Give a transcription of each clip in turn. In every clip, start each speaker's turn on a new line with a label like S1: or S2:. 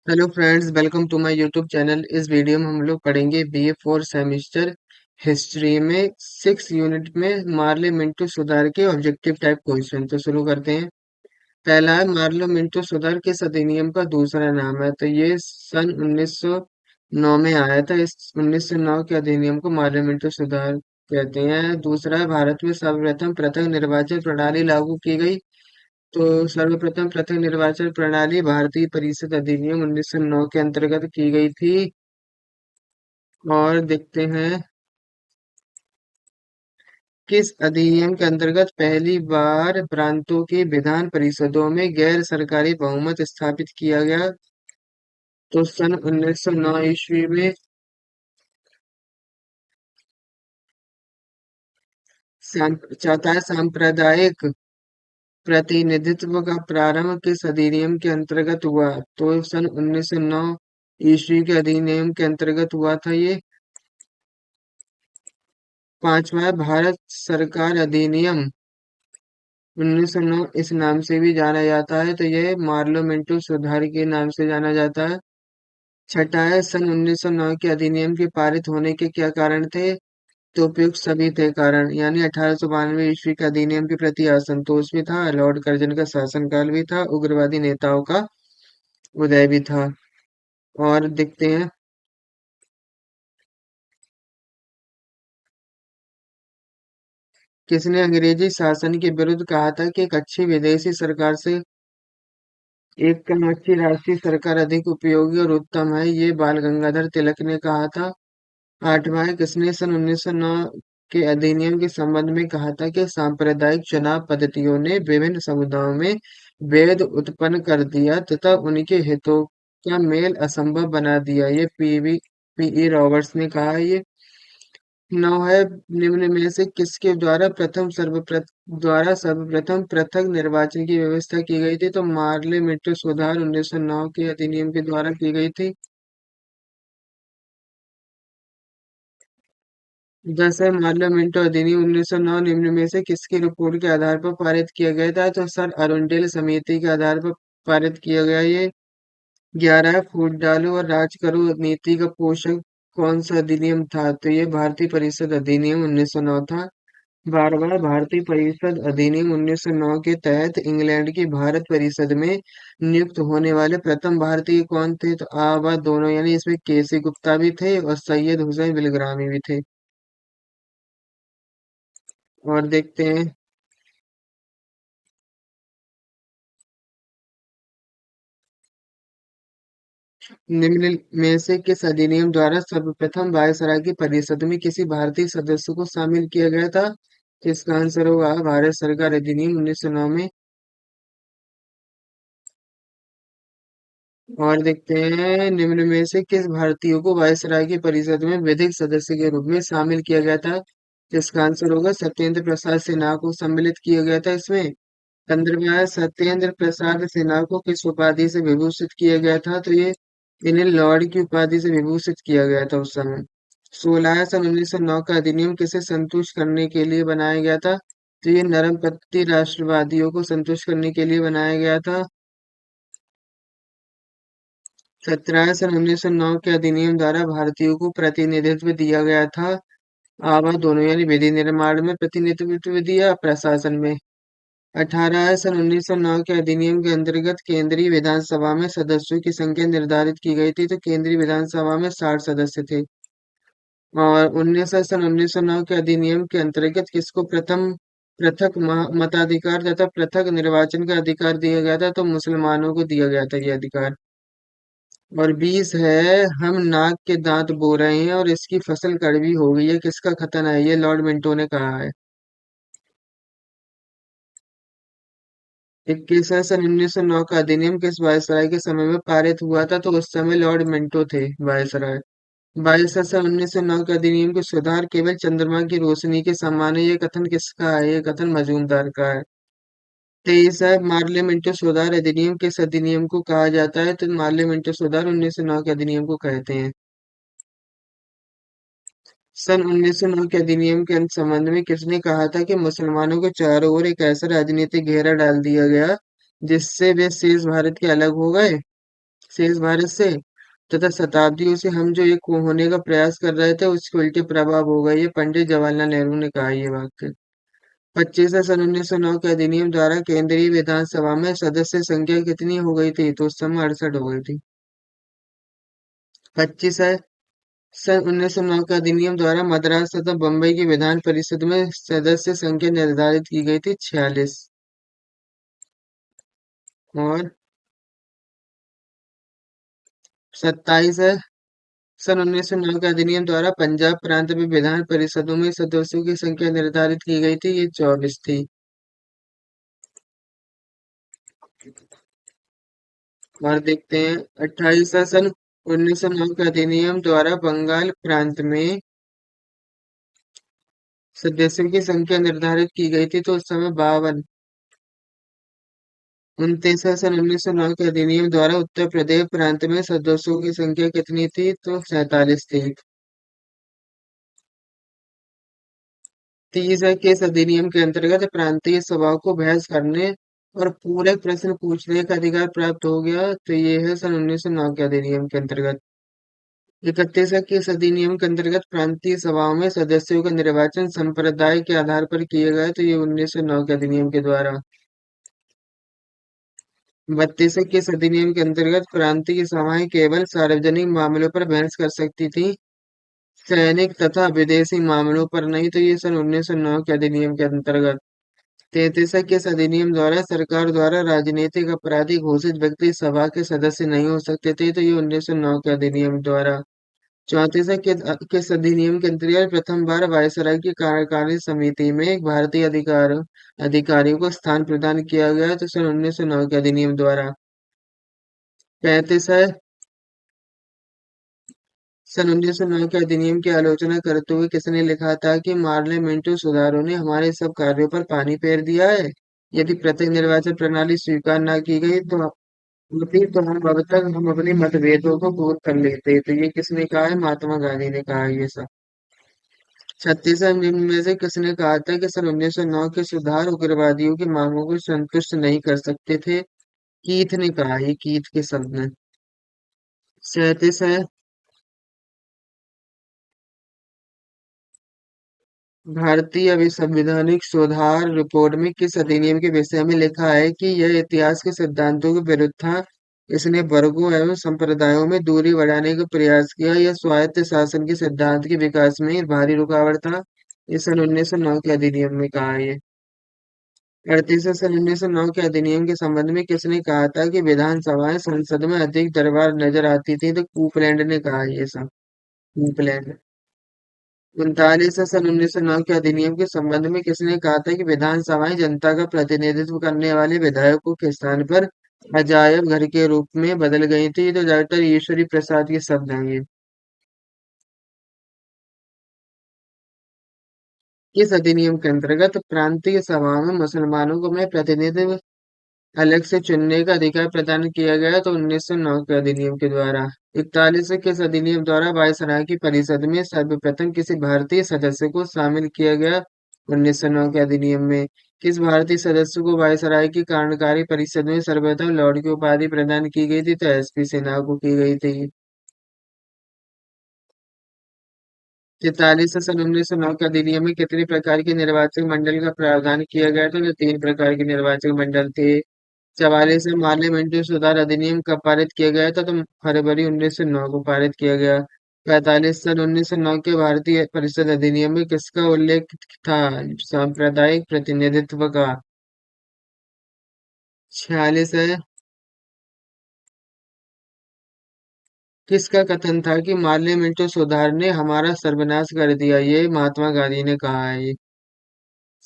S1: Hello friends, welcome to my YouTube channel. इस video में हम लोग पढ़ेंगे बीए फोर सेमेस्टर हिस्ट्री में 6 यूनिट में मार्ले मिंटो सुधार के ऑब्जेक्टिव टाइप क्वेश्चन। तो शुरू करते हैं। पहला है, मार्लो मिंटो सुधार किस अधिनियम का दूसरा नाम है? तो ये सन 1909 में आया था। इस 1909 के अधिनियम को मार्लो मिंटो सुधार कहते हैं। दूसरा है, भारत में सर्वप्रथम पृथक निर्वाचन प्रणाली लागू की गई। तो सर्वप्रथम पृथक निर्वाचन प्रणाली भारतीय परिषद अधिनियम 1909 के अंतर्गत की गई थी। और देखते हैं, किस अधिनियम के अंतर्गत पहली बार प्रांतों की विधान परिषदों में गैर सरकारी बहुमत स्थापित किया गया? तो सन 1909 ईस्वी में। चौथा है, सांप्रदायिक प्रतिनिधित्व का प्रारंभ किस अधिनियम के अंतर्गत हुआ? तो सन 1909 ईस्वी के अधिनियम के अंतर्गत हुआ था ये। पांचवा है, भारत सरकार अधिनियम 1909 इस नाम से भी जाना जाता है। तो यह मार्लो मिंटो सुधार के नाम से जाना जाता है। छठा है, सन 1909 के अधिनियम के पारित होने के क्या कारण थे? तो उपयुक्त सभी थे कारण, यानी 1892 ईस्वी के अधिनियम के प्रति असंतोष भी था, लॉर्ड कर्जन का शासनकाल भी था, उग्रवादी नेताओं का उदय भी था। और देखते हैं, किसने अंग्रेजी शासन के विरुद्ध कहा था कि एक अच्छी विदेशी सरकार से एक कम अच्छी राष्ट्रीय सरकार अधिक उपयोगी और उत्तम है? ये बाल गंगाधर तिलक ने कहा था। आठवां है, किसने सन 1909 के अधिनियम के संबंध में कहा था कि सांप्रदायिक चुनाव पद्धतियों ने विभिन्न समुदायों में भेद उत्पन्न कर दिया तथा उनके हितों का मेल असंभव बना दिया? ये पीई रॉबर्ट्स ने कहा है ये। नौ है, निम्न में से किसके द्वारा सर्वप्रथम पृथक निर्वाचन की व्यवस्था की गई थी? तो मार्ले मिंटो सुधार 1909 के अधिनियम के द्वारा की गई थी। 10 है, मार्ले मिंटो अधिनियम 1909 निम्न में से किसकी रिपोर्ट के आधार पर पारित किया गया था? तो सर अरुंडेल समिति के आधार पर पारित किया गया ये। 11 है, फूट डालो और राज करो नीति का पोषक कौन सा अधिनियम था? तो ये भारतीय परिषद अधिनियम 1909 था। 12वां, भारतीय परिषद अधिनियम 1909 के तहत इंग्लैंड की भारत परिषद में नियुक्त होने वाले प्रथम भारतीय कौन थे? तो आ बा दोनों, यानी इसमें केसी गुप्ता भी थे और सैयद हुसैन बिलग्रामी भी थे। और देखते हैं, निम्न में से किस अधिनियम द्वारा सर्वप्रथम वायसराय की परिषद में किसी भारतीय सदस्य को शामिल किया गया था? तो इसका आंसर होगा भारत सरकार अधिनियम 1909 में। और देखते हैं, निम्न में से किस भारतीय को वायसराय की परिषद में विधिक सदस्य के रूप में शामिल किया गया था? जिसका आंसर होगा सत्येंद्र प्रसाद सिन्हा को सम्मिलित किया गया था इसमें। 15वां, सत्येंद्र प्रसाद सिन्हा को किस उपाधि से विभूषित किया गया था? तो ये इन्हें लॉर्ड की उपाधि से विभूषित किया गया था उस समय। 16 सन 1909 का अधिनियम किसे संतुष्ट करने के लिए बनाया गया था? तो ये नरमपंथी राष्ट्रवादियों को संतुष्ट करने के लिए बनाया गया था। 17 सन 1909 के अधिनियम द्वारा भारतीयों को प्रतिनिधित्व दिया गया था। आवाज दोनों, यानी विधि निर्माण में प्रतिनिधित्व दिया, प्रशासन में। 18 सन 1909 के अधिनियम के अंतर्गत केंद्रीय विधानसभा में सदस्यों की संख्या निर्धारित की गई थी। तो केंद्रीय विधानसभा में 60 सदस्य थे। और 19 सन 1909 के अधिनियम के अंतर्गत किसको प्रथम पृथक मताधिकार तथा पृथक निर्वाचन का अधिकार दिया गया था? तो मुसलमानों को दिया गया था ये अधिकार। और 20 है, हम नाक के दांत बो रहे हैं और इसकी फसल कड़वी हो गई है, किसका कथन है? ये लॉर्ड मिंटो ने कहा है। 21 सन 1909 का अधिनियम किस वायसराय के समय में पारित हुआ था? तो उस समय लॉर्ड मिंटो थे वायसराय। 22 सन 1909 के अधिनियम के सुधार केवल चंद्रमा की रोशनी के समान है, ये कथन किसका है? ये कथन मजूमदार का है। 23 है, मार्ले मिंटो सुधार अधिनियम किस अधिनियम को कहा जाता है? तो मार्ले मिंटो सुधार 1909 के अधिनियम को कहते हैं। सन 1909 के अधिनियम के संबंध में किसने कहा था कि मुसलमानों के चारों ओर एक ऐसा राजनीतिक घेरा डाल दिया गया जिससे वे शेष भारत के अलग हो गए? शेष भारत से तथा शताब्दियों से हम जो एक होने का प्रयास कर रहे थे उसके उल्टे प्रभाव हो गए, ये पंडित जवाहरलाल नेहरू ने कहा ये वाक्य। 25 सन 1909 के अधिनियम द्वारा केंद्रीय विधानसभा में सदस्य संख्या कितनी हो गई थी? तो उस समय 68 हो गई थी। 25 है सन 1909 के अधिनियम द्वारा मद्रास तथा बम्बई की विधान परिषद में सदस्य संख्या निर्धारित की गई थी 46। और 27 है सन 1909 के अधिनियम द्वारा पंजाब प्रांत में विधान परिषदों में सदस्यों की संख्या निर्धारित की गई थी, ये 24 थी। और देखते हैं 28 सन 1909 के अधिनियम द्वारा बंगाल प्रांत में सदस्यों की संख्या निर्धारित की गई थी, तो उस समय 52। 29 सन 1909 के अधिनियम द्वारा उत्तर प्रदेश प्रांत में सदस्यों की संख्या कितनी थी? तो 47 थी। 30 के इस अधिनियम के अंतर्गत प्रांतीय सभाओं को बहस करने और पूरक प्रश्न पूछने का अधिकार प्राप्त हो गया, तो ये है सन 1909 के अधिनियम के अंतर्गत। 31 के इस अधिनियम के अंतर्गत प्रांतीय सभाओं में सदस्यों का निर्वाचन संप्रदाय के आधार पर किया गया, तो ये 1909 के अधिनियम के द्वारा। 32 के इस अधिनियम के अंतर्गत प्रांतीय सभाएं केवल सार्वजनिक मामलों पर बहस कर सकती थी, सैनिक तथा विदेशी मामलों पर नहीं, तो ये सन 1909 के अधिनियम के अंतर्गत। 33 के इस अधिनियम द्वारा सरकार द्वारा राजनीतिक अपराधी घोषित व्यक्ति सभा के सदस्य नहीं हो सकते थे, तो ये 1909 के अधिनियम द्वारा। 34 के इस अधिनियम के अंतर्गत प्रथम बार वायसराय की कार्यकारिणी समिति में एक भारतीय अधिकारियों को स्थान प्रदान किया गया, तो सन 1909 के अधिनियम द्वारा। 35 है सन 1909 के अधिनियम की आलोचना करते हुए किसने लिखा था कि पार्लियामेंट्री सुधारों ने हमारे सब कार्यों पर पानी फेर दिया है। यदि प्रत्येक निर्वाचन प्रणाली स्वीकार न की गई तो होती तो हम अब तक हम अपने मतभेदों को दूर कर लेते, तो ये किसने कहा है? महात्मा गांधी ने कहा है ये सब। 36 में से किसने कहा था कि सन 1909 के सुधार उग्रवादियों की मांगों को संतुष्ट नहीं कर सकते थे? कीथ ने कहा, ये कीथ के शब्द हैं। 37 है भारतीय अभिसंवैधानिक सुधार रिपोर्ट में किस अधिनियम के विषय में लिखा है कि यह इतिहास के सिद्धांतों के विरुद्ध था? इसने वर्गों एवं संप्रदायों में दूरी बढ़ाने का प्रयास किया, यह स्वायत्त शासन के सिद्धांत के विकास में भारी रुकावट था। इस सन 1909 के अधिनियम में कहा है ये। 38 सन 1909 के अधिनियम के संबंध में किसने कहा था कि विधानसभाएं संसद में अधिक दरबार नजर आती थी? तो कूपलैंड ने कहा है ये सब। कूपलैंड। 39 सन 1909 के अधिनियम के संबंध में किसने कहा था कि विधानसभाएं जनता का प्रतिनिधित्व करने वाले विधायकों के स्थान पर अजायब घर के रूप में बदल गई थी? तो डॉक्टर ईश्वरी प्रसाद के शब्द हैं ये। किस अधिनियम के अंतर्गत प्रांतीय सभाओं में मुसलमानों को में प्रतिनिधित्व अलग से चुनने का अधिकार प्रदान किया गया? तो 1909 के अधिनियम के द्वारा। 41 किस अधिनियम द्वारा वायसराय की परिषद में सर्वप्रथम किसी भारतीय सदस्य को शामिल किया गया? 1909 के अधिनियम में। किस भारतीय सदस्य को वायसराय की कार्यकारी परिषद में सर्वप्रथम लॉर्ड की उपाधि प्रदान की गई थी? तो एसपी सिन्हा को की गई थी। 43 सन 1909 के अधिनियम में कितने प्रकार के निर्वाचक मंडल का प्रावधान किया गया था? तो 3 प्रकार के निर्वाचक मंडल थे। 44 में पार्लियामेंट्री सुधार अधिनियम कब पारित किया गया था? तो फरवरी 1909 को पारित किया गया। 45 सन 1909 के भारतीय परिषद अधिनियम में किसका उल्लेख था? सांप्रदायिक प्रतिनिधित्व का। 46 है किसका कथन था कि पार्लियामेंट्री सुधार ने हमारा सर्वनाश कर दिया? ये महात्मा गांधी ने कहा है ये।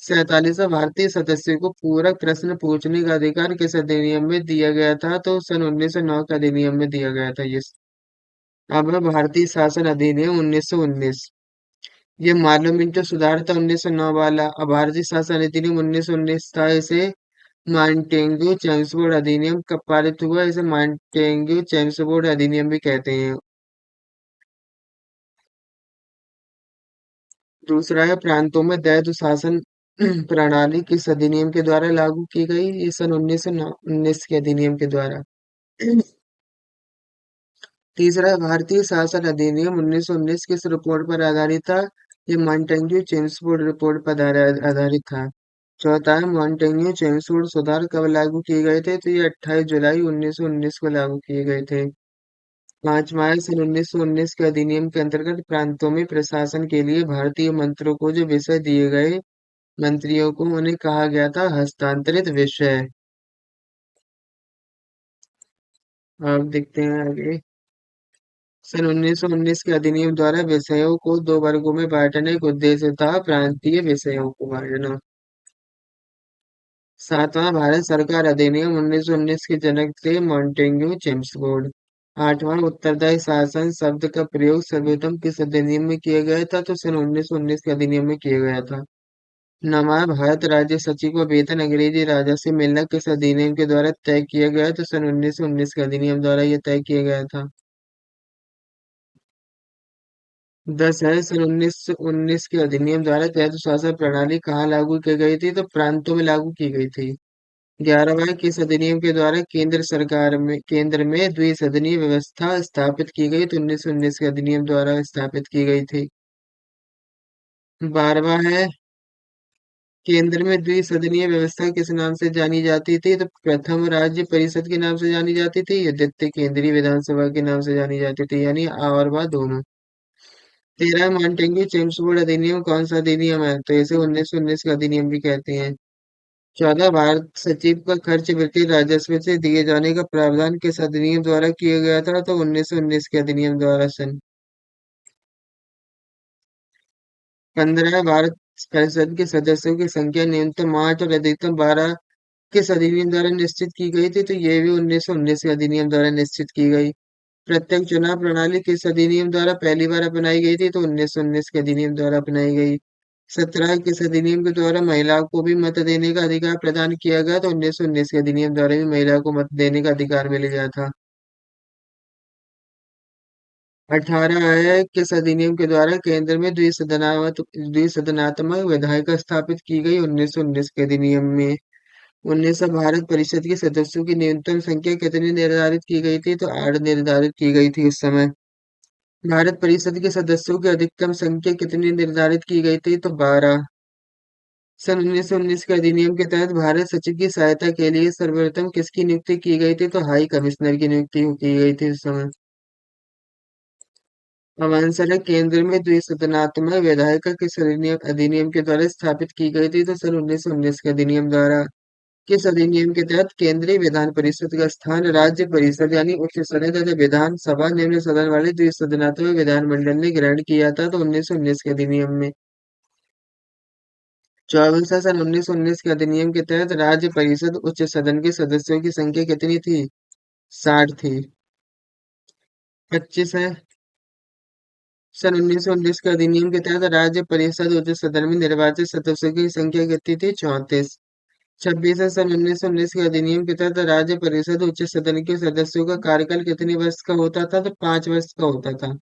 S1: 47 भारतीय सदस्य को पूरक प्रश्न पूछने का अधिकार किस अधिनियम में दिया गया था? तो सन 1909 के अधिनियम में दिया गया था ये। अब है भारतीय शासन अधिनियम 1919। ये पार्लियामेंट्री सुधार था 1909 वाला। अब भारतीय शासन अधिनियम 1919 था, इसे मॉन्टेग्यू चेम्सफोर्ड अधिनियम कब पारित हुआ? इसे मॉन्टेग्यू चेम्सफोर्ड अधिनियम भी कहते हैं। दूसरा है प्रांतों में द्वैध शासन प्रणाली किस अधिनियम के द्वारा लागू की गई? ये सन 1919 के अधिनियम के द्वारा। तीसरा, भारतीय शासन अधिनियम 1919 किस रिपोर्ट पर आधारित था? ये मॉन्टेग्यू चेम्सफोर्ड रिपोर्ट पर आधारित था। चौथा है, मॉन्टेग्यू चेम्सफोर्ड सुधार कब लागू किए गए थे? तो ये 28 जुलाई 1919 को लागू किए गए थे। पांचवा है, सन 1919 के अधिनियम के अंतर्गत प्रांतों में प्रशासन के लिए भारतीय मंत्रों को जो विषय दिए गए, मंत्रियों को उन्हें कहा गया था हस्तांतरित विषय। अब देखते हैं आगे। सन 1919 के अधिनियम द्वारा विषयों को दो वर्गों में बांटने का उद्देश्य था, प्रांतीय विषयों को बांटना। सातवां, भारत सरकार अधिनियम 1919 के जनक थे मॉन्टेग्यू चेम्सफोर्ड। आठवां, उत्तरदायी शासन शब्द का प्रयोग सर्वप्रथम किस अधिनियम में किया गया था? तो सन 1919 के अधिनियम में किया गया था। नवा, भारत राज्य सचिव का वेतन अंग्रेजी राजा से मिलना किस अधिनियम के द्वारा तय किया गया? तो सन 1919 के अधिनियम द्वारा यह तय किया गया था। 10 है, सन 1919 के अधिनियम द्वारा स्वायत्त शासन प्रणाली कहाँ लागू की गई थी? तो प्रांतों में लागू की गई थी। 11वां, किस अधिनियम के द्वारा केंद्र में द्विसदनीय व्यवस्था स्थापित की गई? तो 1919 के अधिनियम द्वारा स्थापित की गई थी। 12वां है, केंद्र में द्विसदनीय व्यवस्था किस नाम से जानी जाती थी? तो प्रथम राज्य परिषद के नाम से जानी जाती थी, या द्वितीय केंद्रीय विधानसभा के नाम से जानी जाती थी, यानी आ और बा दोनों। 13, मॉन्टेग्यू चेम्सफोर्ड अधिनियम कौन सा अधिनियम है? तो इसे 1919 का अधिनियम भी कहते हैं। 14, भारत सचिव का खर्च वृत्ति राजस्व से दिए जाने का प्रावधान किस अधिनियम द्वारा किया गया था? तो 1919 के अधिनियम द्वारा सन। 15, भारत परिषद के सदस्यों की संख्या न्यूनतम 8 और अधिकतम 12 किस अधिनियम द्वारा निश्चित की गई थी? तो ये भी 1919 के अधिनियम द्वारा निश्चित की गई। प्रत्यक्ष चुनाव प्रणाली किस अधिनियम द्वारा पहली बार अपनाई गई थी? तो 1919 के अधिनियम द्वारा अपनाई गई। 17, किस अधिनियम के द्वारा महिलाओं को भी मत देने का अधिकार प्रदान किया गया? तो 1919 के अधिनियम द्वारा भी महिला को मत देने का अधिकार मिल गया था। 18 है, किस अधिनियम के द्वारा केंद्र में द्विसदनात्मक विधायिका स्थापित की गई? 1919 के अधिनियम में। 19, भारत परिषद के सदस्यों की न्यूनतम संख्या कितनी निर्धारित की गई थी? तो 8 निर्धारित की गई थी उस समय। भारत परिषद के सदस्यों की अधिकतम संख्या कितनी निर्धारित की गई थी? तो 12। सन 1919 के अधिनियम के तहत भारत सचिव की सहायता के लिए सर्वप्रथम किसकी नियुक्ति की गई थी? तो हाई कमिश्नर की नियुक्ति की गई थी उस समय। अब आंसर है, केंद्र में द्विसदनात्मक विधायिका किस अधिनियम के द्वारा स्थापित की गई थी? तो सन 1919 के अधिनियम द्वारा। किस अधिनियम के तहत केंद्रीय विधान परिषद का स्थान राज्य परिषद यानी उच्च सदन तथा विधान सभा निम्न सदन वाले द्विसदनात्मक विधानमंडल ने ग्रहण किया था? तो 1919 के अधिनियम में। 24, सन 1919 के अधिनियम के तहत राज्य परिषद उच्च सदन के सदस्यों की संख्या कितनी थी? 60 थी। 25 है, सन 1919 के अधिनियम के तहत राज्य परिषद उच्च सदन में निर्वाचित सदस्यों की संख्या कितनी थी? 34। 26 है, सन 1919 के अधिनियम के तहत राज्य परिषद उच्च सदन के सदस्यों का कार्यकाल कितने वर्ष का होता था? तो 5 वर्ष का होता था।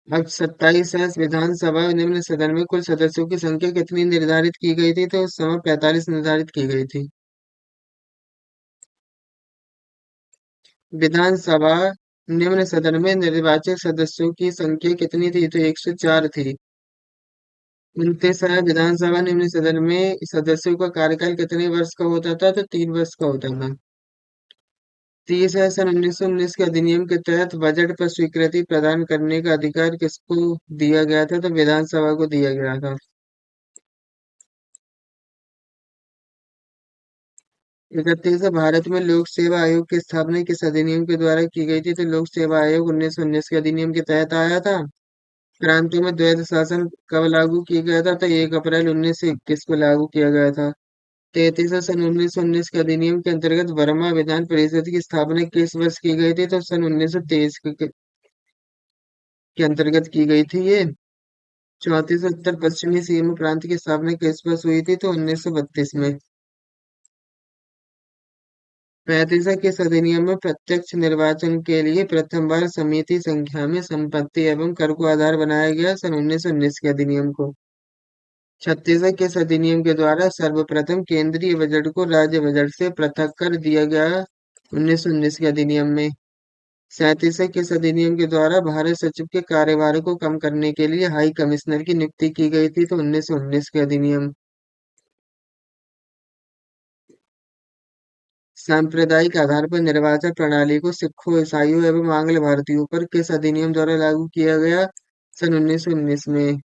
S1: अब 27 है, विधानसभा निम्न सदन में कुल सदस्यों की संख्या कितनी निर्धारित की गई थी? तो उस समय 45 निर्धारित की गई थी। विधानसभा निम्न सदन में निर्वाचित सदस्यों की संख्या कितनी थी? तो 104 थी। 29 है, विधानसभा निम्न सदन में सदस्यों का कार्यकाल कितने वर्ष का होता था? तो 3 वर्ष का होता था। 30 है, सन 1919 के अधिनियम के तहत बजट पर स्वीकृति प्रदान करने का अधिकार किसको दिया गया था? तो विधानसभा को दिया गया था। 31 है, भारत में लोक सेवा आयोग की स्थापना किस अधिनियम के द्वारा की गई थी? तो लोक सेवा आयोग 1919 के अधिनियम के तहत आया था। प्रांतों में द्वैध शासन कब लागू किया गया था? तो 1 अप्रैल 1921 को लागू किया गया था। 33 सन 1919 के अधिनियम के अंतर्गत वर्मा विधान परिषद की स्थापना किस वर्ष की गई थी? तो सन 1923 के अंतर्गत की गई थी ये। 34, उत्तर पश्चिमी सीमा प्रांत की स्थापना किस वर्ष हुई थी? तो 1932 में। 35, किस अधिनियम में प्रत्यक्ष निर्वाचन के लिए प्रथम बार समिति संख्या में संपत्ति एवं कर को आधार बनाया गया? सन 1919 के अधिनियम को। 36, किस अधिनियम के द्वारा सर्वप्रथम केंद्रीय बजट को राज्य बजट से पृथक कर दिया गया? 1919 के अधिनियम में। 37 है, किस अधिनियम के द्वारा भारत सचिव के कार्यभार को कम करने के लिए हाई कमिश्नर की नियुक्ति की गई थी? तो 1919 के अधिनियम। सांप्रदायिक आधार पर निर्वाचन प्रणाली को सिखों, ईसाइयों एवं आंग्ल भारतीयों पर किस अधिनियम द्वारा लागू किया गया? सन 1919 में।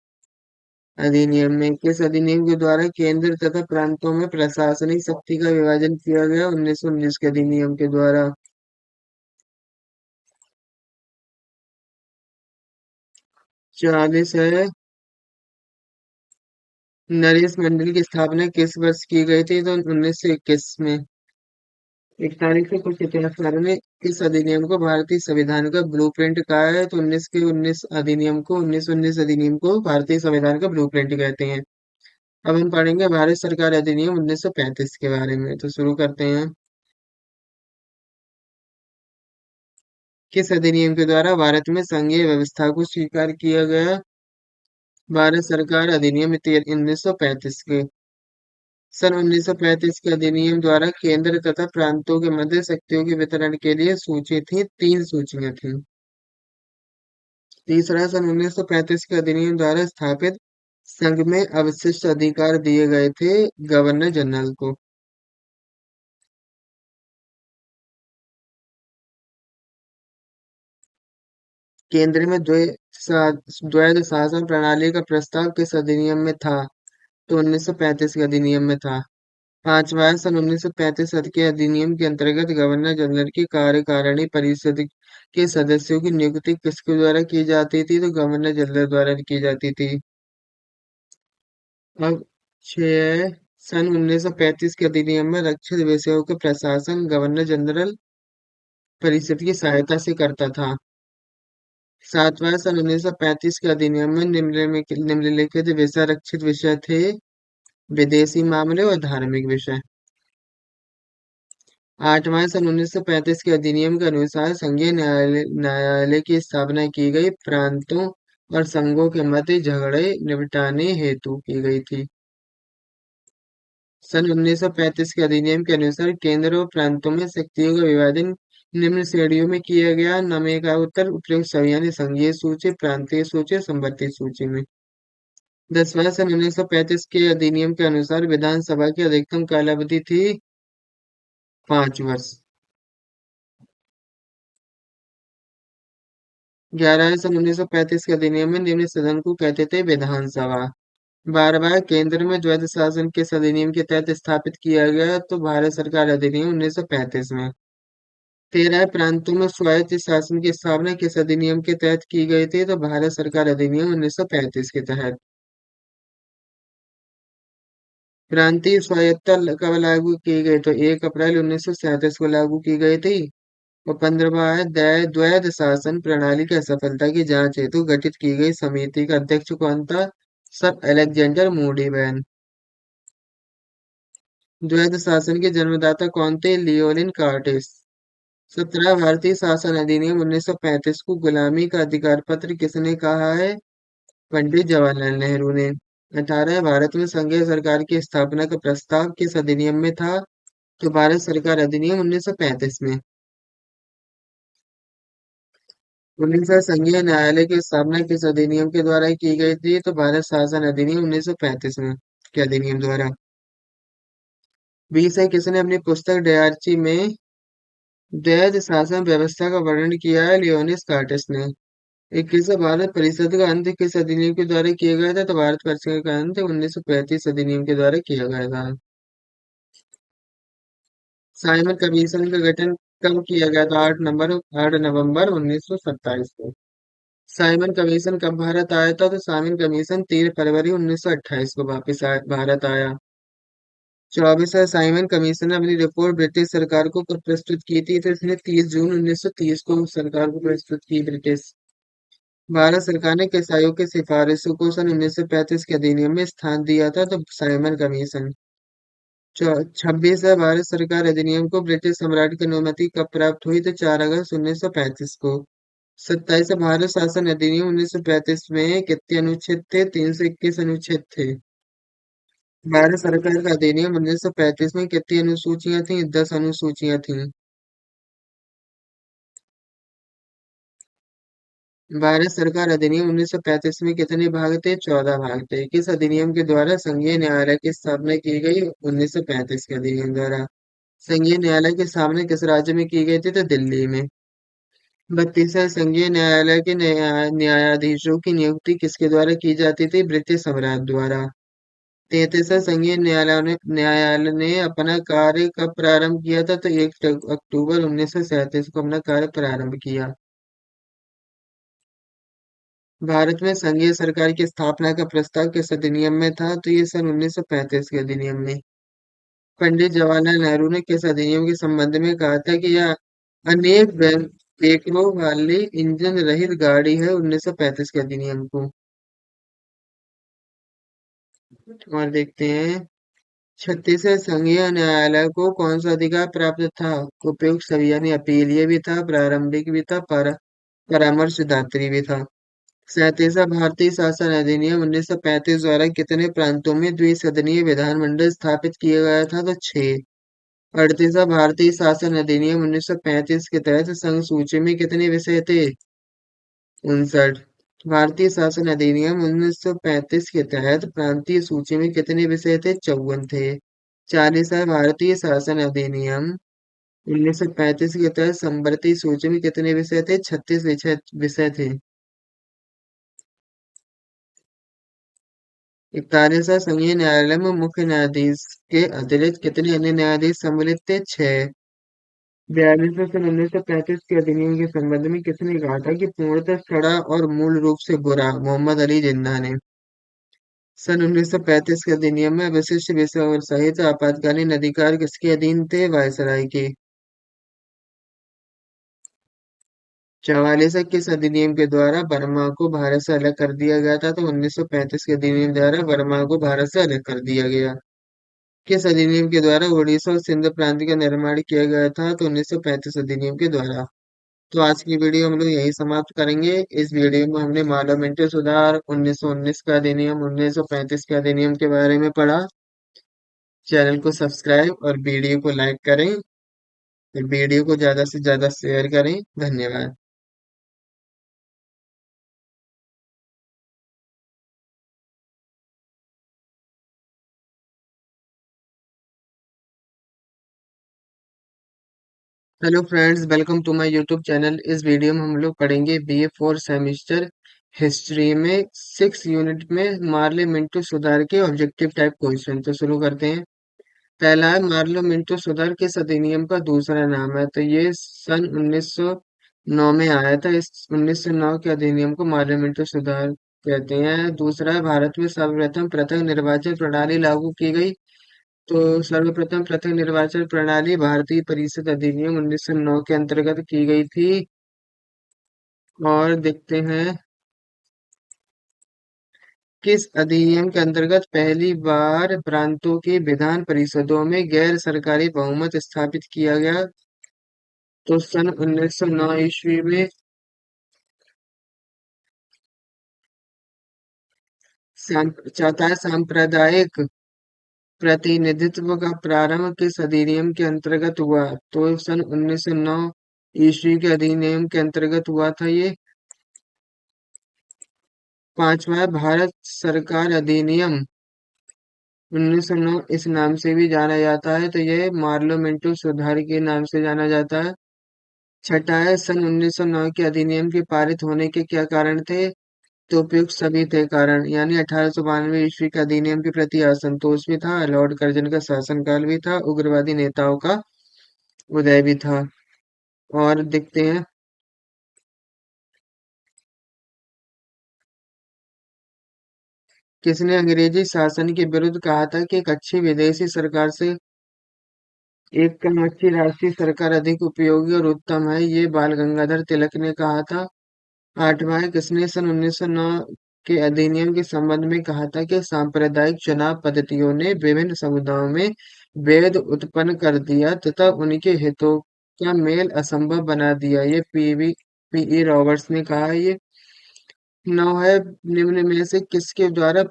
S1: अधिनियम में किस अधिनियम के द्वारा केंद्र तथा प्रांतों में प्रशासनिक शक्ति का विभाजन किया गया? 1919 के अधिनियम के द्वारा। 40 है, नरेश मंडल की स्थापना किस वर्ष की गई थी? तो 1921 में। 41 से कुछ इतिहासकारों ने किस अधिनियम को भारतीय संविधान का ब्लूप्रिंट कहा है? तो 1919 अधिनियम को भारतीय संविधान का ब्लूप्रिंट कहते हैं। अब हम पढ़ेंगे भारत सरकार अधिनियम 1935 के बारे में। तो शुरू करते हैं। किस अधिनियम के द्वारा भारत में संघीय व्यवस्था को स्वीकार किया गया? भारत सरकार अधिनियम 1935 के। सन 1935 के अधिनियम द्वारा केंद्र तथा प्रांतों के मध्य शक्तियों के वितरण के लिए सूची थी, 3 सूचियां थीं। तीसरा, सन 1935 के अधिनियम द्वारा स्थापित संघ में अवशिष्ट अधिकार दिए गए थे गवर्नर जनरल को। केंद्र में द्वैध शासन प्रणाली का प्रस्ताव किस अधिनियम में था? तो 1935 के अधिनियम में था। पांचवा, सन 1935 के अधिनियम के अंतर्गत गवर्नर जनरल की कार्यकारिणी परिषद के सदस्यों की नियुक्ति किसके द्वारा की जाती थी? तो गवर्नर जनरल द्वारा की जाती थी। अब 6, सन 1935 के अधिनियम में रक्षित विषयों का प्रशासन गवर्नर जनरल परिषद की सहायता से करता था। 7वां, सन 1935 के अधिनियम में निम्नलिखित विषय रक्षित विषय थे: विदेशी मामले और धार्मिक विषय। 8वां, सन 1935 के अधिनियम के अनुसार संघीय न्यायालय की स्थापना की गई, प्रांतों और संघों के मध्य झगड़े निपटाने हेतु की गई थी। सन 1935 के अधिनियम के अनुसार केंद्र और प्रांतों में शक्तियों का विभाजन निम्न श्रेणियों में किया गया। नमे का उत्तर उपयुक्त सभी, यानी संघीय सूची, प्रांतीय सूची और संवर्ती सूची में। 10वां, सन 1935 के अधिनियम के अनुसार विधानसभा की अधिकतम कालावधि थी 5 वर्ष। 11, सन 1935 के अधिनियम में निम्न सदन को कहते थे विधानसभा। 12वां, केंद्र में द्वैध शासन किस अधिनियम के तहत स्थापित किया गया? तो भारत सरकार अधिनियम 1935 में। 13, प्रांतों में स्वायत्त शासन की स्थापना किस अधिनियम के तहत की गई थी? तो भारत सरकार अधिनियम 1935 के तहत। प्रांतीय स्वायत्तता कब लागू की गई? तो 1 अप्रैल 1937 को लागू की गई थी। और 15वां है, द्वैध शासन प्रणाली की असफलता की जांच हेतु गठित की गई समिति का अध्यक्ष कौन था? Sir Alexander मूडीवेन। द्वैध शासन के जन्मदाता कौन थे? लियोनिन कार्टेस। 17, भारतीय शासन अधिनियम 1935 को गुलामी का अधिकार पत्र किसने कहा है? पंडित जवाहरलाल नेहरू ने। 18, भारत में संघीय सरकार की स्थापना का प्रस्ताव किस अधिनियम में था? तो भारत सरकार अधिनियम 1935 में। 19 संघीय न्यायालय की स्थापना किस अधिनियम के द्वारा की गई थी? तो भारत शासन अधिनियम 1935 में के अधिनियम द्वारा। 20 है, किसने अपनी पुस्तक डयार्ची में द्वैध शासन व्यवस्था का वर्णन किया है? लियोनिस कार्टेस ने। 21 भारत परिषद का अंत किस अधिनियम के द्वारा किया गया था? तो भारत परिषद का अंत 1935 अधिनियम के द्वारा किया गया था। साइमन कमीशन का गठन कब किया गया था? 8 नवंबर 1927 को। साइमन कमीशन कब भारत आया था? तो साइमन कमीशन 3 फरवरी 1928 को वापस भारत आया। 24 साइमन कमीशन ने अपनी रिपोर्ट ब्रिटिश सरकार को कब प्रस्तुत की थी? तो इसने 30 जून 1930 को सरकार को प्रस्तुत की, ब्रिटिश। भारत सरकार ने किस आयोग की सिफारिशों को सन 1935 के अधिनियम में स्थान दिया था? तो साइमन कमीशन। 26 भारत सरकार अधिनियम को ब्रिटिश सम्राट की अनुमति कब प्राप्त हुई? तो 4 अगस्त 1935 को। 27 भारत शासन अधिनियम 1935 में कितने अनुच्छेद थे? 321 अनुच्छेद थे। भारत सरकार का अधिनियम 1935 में कितनी अनुसूचियां थीं? 10 अनुसूचियां थीं। भारत सरकार अधिनियम 1935 में कितने भाग थे? 14 भाग थे। किस अधिनियम के द्वारा संघीय न्यायालय की स्थापना की गई? 1935 के अधिनियम द्वारा। संघीय न्यायालय की स्थापना किस राज्य में की गई थी? तो दिल्ली में। 32वां संघीय न्यायालय के न्यायाधीशों की नियुक्ति किसके द्वारा की जाती थी? ब्रिटिश सम्राट द्वारा। 33वां संघीय न्यायालय ने अपना कार्य कब प्रारंभ किया था? तो 1 अक्टूबर 1937 को अपना कार्य प्रारंभ किया। भारत में संघीय सरकार की स्थापना का प्रस्ताव किस अधिनियम में था? तो ये सन 1935 के अधिनियम में। पंडित जवाहरलाल नेहरू ने किस अधिनियम के संबंध में कहा था कि यह अनेक ब्रेकरों वाली इंजन रहित गाड़ी है? 1935 के अधिनियम को। और देखते हैं, 36वें संघीय न्यायालय को कौन सा अधिकार प्राप्त था? उपयुक्त सभी, यानी अपीलीय भी था, प्रारंभिक भी था, परामर्शदात्री भी था। 37वां भारतीय शासन अधिनियम 1935 द्वारा कितने प्रांतों में द्विसदनीय विधानमंडल स्थापित किया गया था? तो 6। 38वां भारतीय शासन अधिनियम 1935 के तहत संघ सूची में कितने विषय थे? 59। भारतीय शासन अधिनियम 1935 के तहत प्रांतीय सूची में कितने विषय थे? 54 थे। 40वां भारतीय शासन अधिनियम 1935 के तहत संवर्ती सूची में कितने विषय थे? 36 विषय विषय थे। 41वां संघीय न्यायालय में मुख्य न्यायाधीश के अतिरिक्त कितने अन्य न्यायाधीश सम्मिलित थे? 6। 42वें सन 1935 के अधिनियम के संबंध में किसने कहा था कि पूर्णतः सड़ा और मूल रूप से बुरा? मोहम्मद अली जिन्ना ने। सन 1935 के अधिनियम में विशिष्ट विषयों सहित आपातकालीन अधिकार किसके अधीन थे? वायसराय के। 44 किस अधिनियम के द्वारा बर्मा को भारत से अलग कर दिया गया था? तो 1935 के अधिनियम द्वारा बर्मा को भारत से अलग कर दिया गया। किस अधिनियम के द्वारा उड़ीसा और सिंध प्रांत का निर्माण किया गया था? तो 1935 अधिनियम के द्वारा। तो आज की वीडियो हम लोग यही समाप्त करेंगे। इस वीडियो में हमने मार्लियामेंट्री सुधार, 1919 का अधिनियम, 1935 के अधिनियम के बारे में पढ़ा। चैनल को सब्सक्राइब और वीडियो को लाइक करें, और वीडियो को ज्यादा से ज्यादा शेयर करें। धन्यवाद। Hello friends, welcome to my YouTube channel. इस वीडियो में हम लोग पढ़ेंगे बीए फोर सेमिस्टर हिस्ट्री में 6 यूनिट में मार्ले मिंटो सुधार के ऑब्जेक्टिव टाइप क्वेश्चन। तो शुरू करते हैं। पहला है, मार्लो मिंटो सुधार किस अधिनियम का दूसरा नाम है? तो ये सन 1909 में आया था। इस 1909 के अधिनियम को मार्लो मिंटो सुधार कहते हैं। दूसरा है, भारत में सर्वप्रथम पृथक निर्वाचन प्रणाली लागू की गई। तो सर्वप्रथम पृथक निर्वाचन प्रणाली भारतीय परिषद अधिनियम 1909 के अंतर्गत की गई थी। और देखते हैं, किस अधिनियम के अंतर्गत पहली बार प्रांतों की विधान परिषदों में गैर सरकारी बहुमत स्थापित किया गया? तो सन 1909 ईस्वी में। चौथा है, सांप्रदायिक प्रतिनिधित्व का प्रारंभ किस अधिनियम के अंतर्गत हुआ? तो सन 1909 ईस्वी के अधिनियम के अंतर्गत हुआ था ये। पांचवा है, भारत सरकार अधिनियम 1909 इस नाम से भी जाना जाता है। तो यह मार्लो मिंटो सुधार के नाम से जाना जाता है। छठा है, सन 1909 के अधिनियम के पारित होने के क्या कारण थे? तो उपयुक्त सभी थे कारण, यानी 1892 ईस्वी के अधिनियम के प्रति असंतोष भी था, लॉर्ड कर्जन का शासनकाल भी था, उग्रवादी नेताओं का उदय भी था। और देखते हैं, किसने अंग्रेजी शासन के विरुद्ध कहा था कि एक अच्छी विदेशी सरकार से एक कम अच्छी राष्ट्रीय सरकार अधिक उपयोगी और उत्तम है? ये बाल गंगाधर तिलक ने कहा था। आठवां है, किसने सन 1909 के अधिनियम के संबंध में कहा था कि सांप्रदायिक चुनाव पद्धतियों ने विभिन्न समुदायों में भेद उत्पन्न कर दिया तथा उनके हितों का मेल असंभव बना दिया? ये पीई रॉबर्ट्स ने कहा है ये। नौ है, निम्न में से किसके द्वारा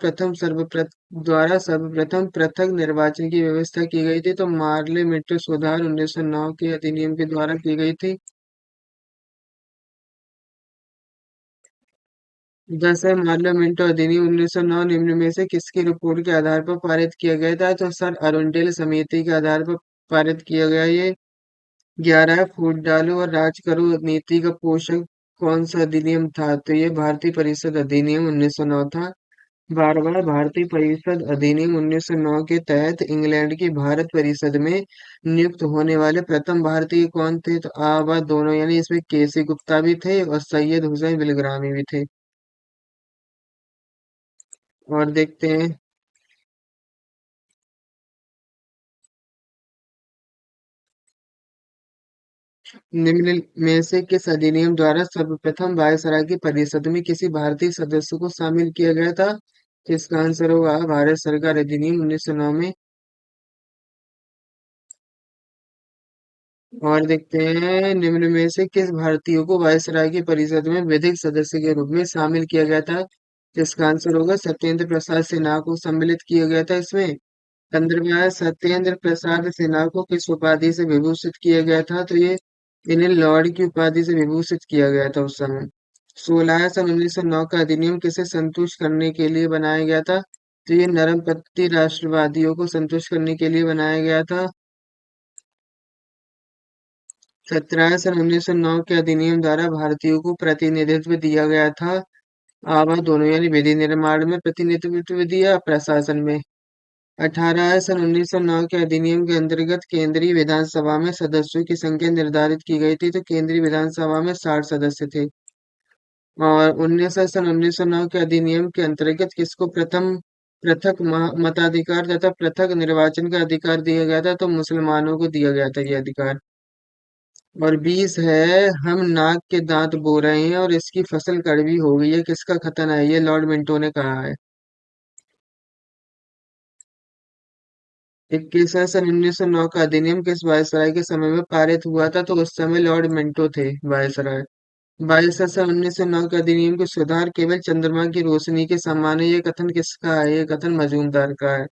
S1: सर्वप्रथम पृथक निर्वाचन की व्यवस्था की गई थी? तो मार्ले मिंटो सुधार 1909 के अधिनियम के द्वारा की गई थी। जैसे पार्लियामेंटो अधिनियम 1909 निम्न में से किसकी रिपोर्ट के आधार पर पारित किया गया था? तो सर अरुंडेल समिति के आधार पर पारित किया गया ये। 11 है, फूट डालो और राज करो नीति का पोषक कौन सा अधिनियम था? तो ये भारतीय परिषद अधिनियम 1909 था। 12वां भारतीय परिषद अधिनियम 1909 के तहत इंग्लैंड की भारत परिषद में नियुक्त होने वाले प्रथम भारतीय कौन थे? तो आबा दोनों, यानी इसमें केसी गुप्ता भी थे और सैयद हुसैन बिलग्रामी भी थे। और देखते हैं, निम्न में से किस अधिनियम द्वारा सर्वप्रथम वायसराय की परिषद में किसी भारतीय सदस्य को शामिल किया गया था? तो इसका आंसर होगा भारत सरकार अधिनियम 1909 में। और देखते हैं, निम्न में से किस भारतीय को वायसराय की परिषद में विधिक सदस्य के रूप में शामिल किया गया था? जिसका आंसर होगा सत्येंद्र प्रसाद सिन्हा को सम्मिलित किया गया था इसमें। 15वां सत्येंद्र प्रसाद सिन्हा को किस उपाधि से विभूषित किया गया था? तो ये इन्हें लॉर्ड की उपाधि से विभूषित किया गया था उस समय। 16 सन 1909 का अधिनियम किसे संतुष्ट करने के लिए बनाया गया था? तो ये नरमपंथी राष्ट्रवादियों को संतुष्ट करने के लिए बनाया गया था। 17 सन 1909 के अधिनियम द्वारा भारतीयों को प्रतिनिधित्व दिया गया था। आवा दोनों, यानी विधि निर्माण में प्रतिनिधित्व दिया, प्रशासन में। 18 सन 1909 के अधिनियम के अंतर्गत केंद्रीय विधानसभा में सदस्यों की संख्या निर्धारित की गई थी। तो केंद्रीय विधानसभा में 60 सदस्य थे। और 19 सन 1909 के अधिनियम के अंतर्गत किसको प्रथम पृथक मताधिकार तथा पृथक निर्वाचन का अधिकार दिया गया था? तो मुसलमानों को दिया गया था ये अधिकार। और 20 है, हम नाक के दांत बो रहे हैं और इसकी फसल कड़वी हो गई है, किसका कथन है? ये लॉर्ड मिंटो ने कहा है। 21 सन 1909 का अधिनियम किस वायसराय के समय में पारित हुआ था? तो उस समय लॉर्ड मिंटो थे वायसराय। 22 सन 1909 के अधिनियम के सुधार केवल चंद्रमा की रोशनी के समान है, ये कथन किसका है? ये कथन मजूमदार का है।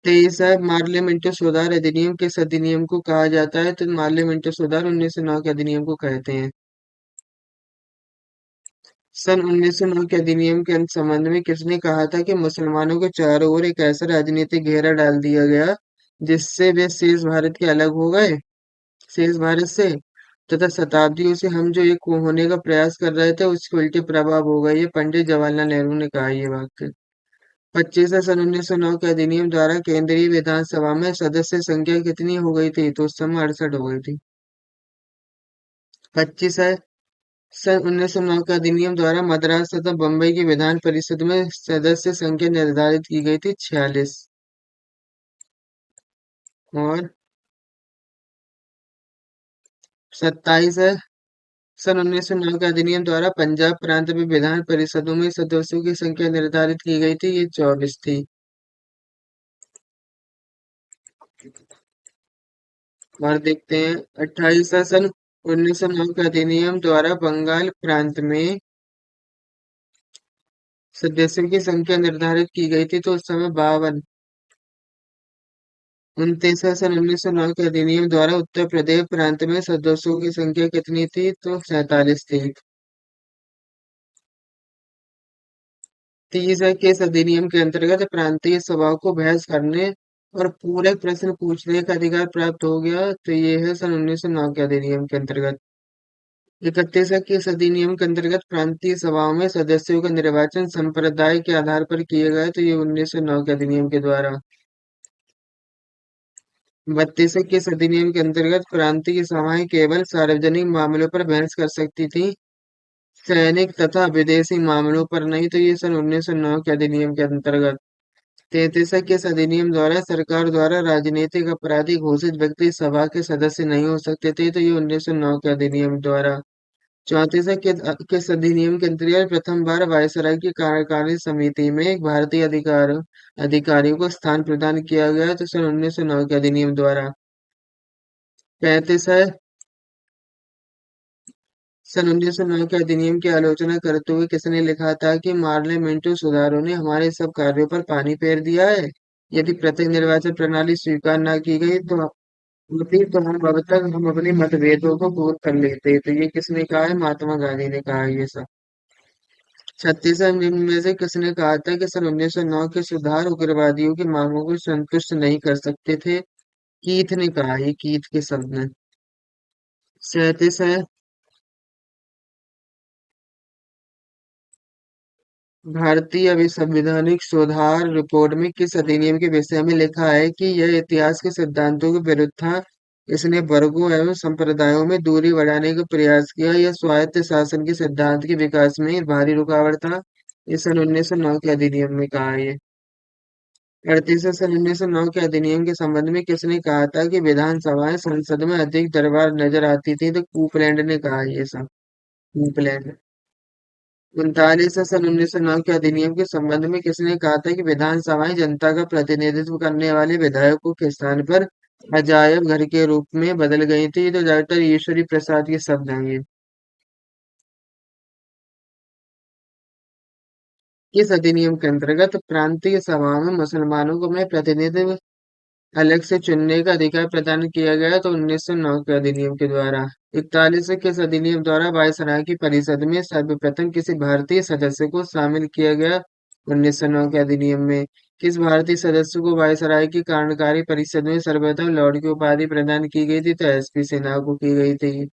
S1: 23 है, पार्लियामेंट्री सुधार अधिनियम किस अधिनियम को कहा जाता है? तो पार्लियामेंट्री सुधार 1909 के अधिनियम को कहते हैं। सन 1909 के अधिनियम के संबंध में किसने कहा था कि मुसलमानों के चारों ओर एक ऐसा राजनीतिक घेरा डाल दिया गया जिससे वे शेष भारत के अलग हो गए, शेष भारत से, तथा शताब्दियों से हम जो एक होने का प्रयास कर रहे थे उसके उल्टे प्रभाव हो गए? ये पंडित जवाहरलाल नेहरू ने कहा ये वाक्य। 25 सन 1909 के अधिनियम द्वारा केंद्रीय विधानसभा में सदस्य संख्या कितनी हो गई थी? तो उस समय 68 हो गई थी। 25 है, सन 1909 के अधिनियम द्वारा मद्रास तथा बम्बई की विधान परिषद में सदस्य संख्या निर्धारित की गई थी 46। और 27 है, सन 1909 के अधिनियम द्वारा पंजाब प्रांत में विधान परिषदों में सदस्यों की संख्या निर्धारित की गई थी, ये 24 थी। और देखते हैं, 28 सन 1909 के अधिनियम द्वारा बंगाल प्रांत में सदस्यों की संख्या निर्धारित की गई थी, तो उस समय 52। 29 सन 1909 के अधिनियम द्वारा उत्तर प्रदेश प्रांत में सदस्यों की संख्या कितनी थी? तो 47 थी। 30 है, किस अधिनियम के अंतर्गत प्रांतीय सभाओं को बहस करने और पूरक प्रश्न पूछने का अधिकार प्राप्त हो गया? तो ये है सन 1909 के अधिनियम के अंतर्गत। 31 है, किस अधिनियम के अंतर्गत प्रांतीय सभाओं में सदस्यों का निर्वाचन संप्रदाय के आधार पर किया गया? तो ये 1909 के अधिनियम के द्वारा। 32 है, किस अधिनियम के अंतर्गत प्रांतीय सभाएं केवल सार्वजनिक मामलों पर बहस कर सकती थी, सैनिक तथा विदेशी मामलों पर नहीं? तो ये सन 1909 के अधिनियम के अंतर्गत। 33 है, किस अधिनियम द्वारा सरकार द्वारा राजनीतिक अपराधी घोषित व्यक्ति सभा के सदस्य नहीं हो सकते थे? तो ये 1909 के अधिनियम द्वारा। 34 है, किस अधिनियम के अंतर्गत प्रथम बार वायसराय की कार्यकारिणी समिति में एक भारतीय अधिकारी को स्थान प्रदान किया गया? तो सन 1909 के अधिनियम द्वारा। 35 है, सन 1909 के अधिनियम की आलोचना करते हुए किसने लिखा था कि पार्लियामेंट्री सुधारों ने हमारे सब कार्यों पर पानी फेर दिया है। यदि प्रत्येक निर्वाचन प्रणाली स्वीकार न की गई तो होती तो हम अब तक हम अपने मतभेदों को दूर कर लेते। तो ये किसने कहा है? महात्मा गांधी ने कहा है ये सब। छत्तीसगढ़ में से किसने कहा था कि सन 1909 के सुधार उग्रवादियों की मांगों को संतुष्ट नहीं कर सकते थे? कीथ ने कहा, ये कीथ के शब्द हैं। 37 है। भारतीय अभिसंवैधानिक सुधार रिपोर्ट में किस अधिनियम के विषय में लिखा है कि यह इतिहास के सिद्धांतों के विरुद्ध था? इसने वर्गों एवं संप्रदायों में दूरी बढ़ाने का प्रयास किया। यह स्वायत्त शासन के सिद्धांत के विकास में भारी रुकावट था। ये सन 1909 के अधिनियम में कहा है ये। 38 सन 1909 के अधिनियम के संबंध में किसने कहा था कि विधानसभाएं संसद में अधिक दरबार नजर आती थी? तो कूपलैंड ने कहा ये सब। कूपलैंड। 39 सन 1909 के अधिनियम के संबंध में किसने कहा था कि विधानसभाएं जनता का प्रतिनिधित्व करने वाले विधायकों के स्थान पर अजायब घर के रूप में बदल गई थी? ये तो डॉक्टर ईश्वरी प्रसाद के शब्द हैं ये। किस अधिनियम के अंतर्गत प्रांतीय सभा में मुसलमानों को में प्रतिनिधित्व अलग से चुनने का अधिकार प्रदान किया गया? तो 1909 के अधिनियम के द्वारा। 41 किस अधिनियम द्वारा वायसराय की परिषद में सर्वप्रथम किसी भारतीय सदस्य को शामिल किया गया? 1909 के अधिनियम में। किस भारतीय सदस्य को वायसराय की कार्यकारी परिषद में सर्वप्रथम लॉर्ड की उपाधि प्रदान की गई थी? तो एसपी सिन्हा को की गई थी।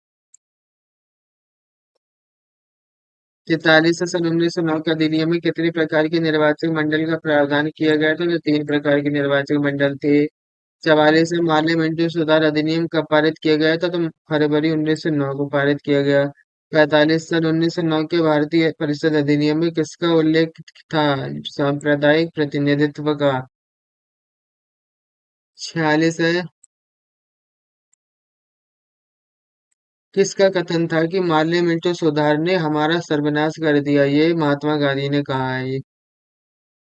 S1: 43 सन 1909 के अधिनियम में कितने प्रकार के निर्वाचक मंडल का प्रावधान किया गया था? तो 3 प्रकार के निर्वाचक मंडल थे। 44 में पार्लियामेंट्री सुधार अधिनियम कब पारित किया गया था? तो फरवरी 1909 को पारित किया गया। 45 सन 1909 के भारतीय परिषद अधिनियम में किसका उल्लेख था? सांप्रदायिक प्रतिनिधित्व का। 46 है। किसका कथन था कि पार्लियामेंट्री सुधार ने हमारा सर्वनाश कर दिया? ये महात्मा गांधी ने कहा है ये।